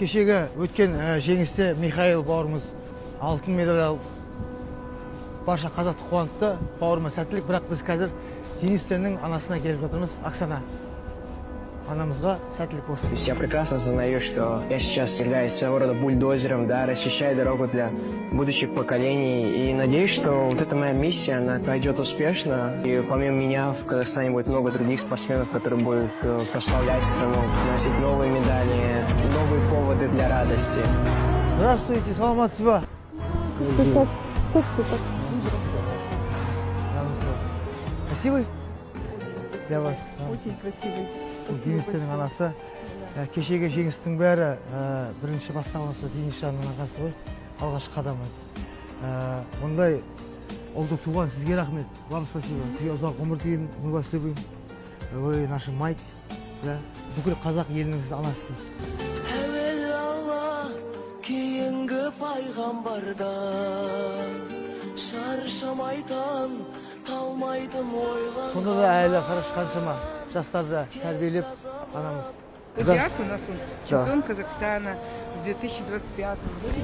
Кешегі өткен жеңісте Михаил бауырымыз алтын медаль алып, барша қазақты қуантты. Бауырыма сәттілік, бірақ біз қазір Денис Теннің анасына келіп жатырмыз, Оксана. Анамызға сәттілік болсын. То есть я прекрасно осознаю, что я сейчас являюсь своего рода бульдозером, да, расчищаю дорогу для будущих поколений. И надеюсь, что вот эта моя миссия, она пройдет успешно. И помимо меня в Казахстане будет много других спортсменов, которые будут прославлять страну, носить новые медали, новые поводы для радости. Здравствуйте, саламатсыз ба? Красивый? Для вас. Очень красивый. Денис Теннің анасы. Кешегі жеңістің бәрі бірінші бастамасы Денис Жанның ағасы ғой. Алғашқы қадамы. Ондай ұлды туған сізге рахмет. Вам спасибо. Сізге ұзақ ғұмыр тілеймін. Мы вас любим. Вы наша мать. Бүкіл қазақ елінің сіз анасысыз. Әуел Алла, кейінгі пайғамбардан, шаршамайтын, талмайтын ойға. Сонда да әлі қараш қаншама жастарды тәрбиелеп анамыз. Сейчас у нас он чемпион Казахстана в 2025 году.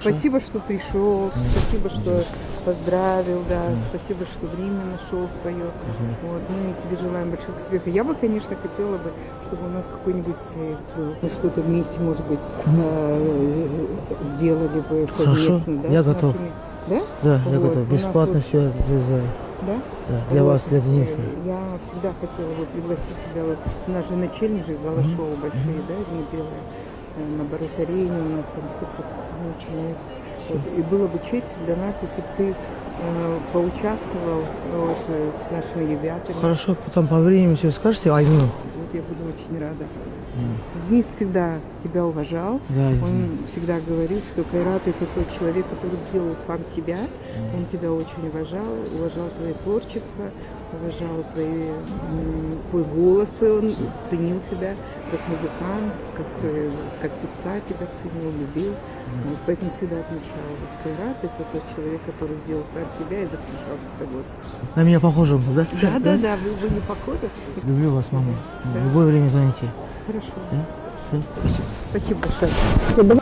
Спасибо, что пришел, спасибо, что поздравил, да, спасибо, что время нашел свое. Вот, мы тебе желаем больших успехов. Я бы, конечно, хотела бы, чтобы у нас какой-нибудь проект был, мы что-то вместе, может быть, сделали бы совместно. Да, я готов. Да? Да, я готов. Бесплатно все реализую. Да? Да, для вас, для Дениса. Я всегда хотела вот пригласить тебя. Вот, у нас же на челленджи гала-шоу большие, да, мы делаем на Борис-арене, у нас там 100% начинается. Вот, и было бы честь для нас, если бы ты поучаствовал вот, с нашими ребятами. Хорошо, потом по времени все скажете, Айну. Вот я буду очень рада. Денис всегда тебя уважал. Да, Он всегда говорил, что Кайрат — это тот человек, который сделал сам себя. Он тебя очень уважал твое творчество, уважал твой голос, он ценил тебя как музыкант, как певца тебя ценил, любил. Вот, поэтому всегда отмечал. Кайрат — это тот человек, который сделал сам себя и восхищался тобой. На меня похоже, да? Да, вы были похожи. Люблю вас, мама. В любое время звоните. Хорошо. Да? Спасибо. Спасибо большое.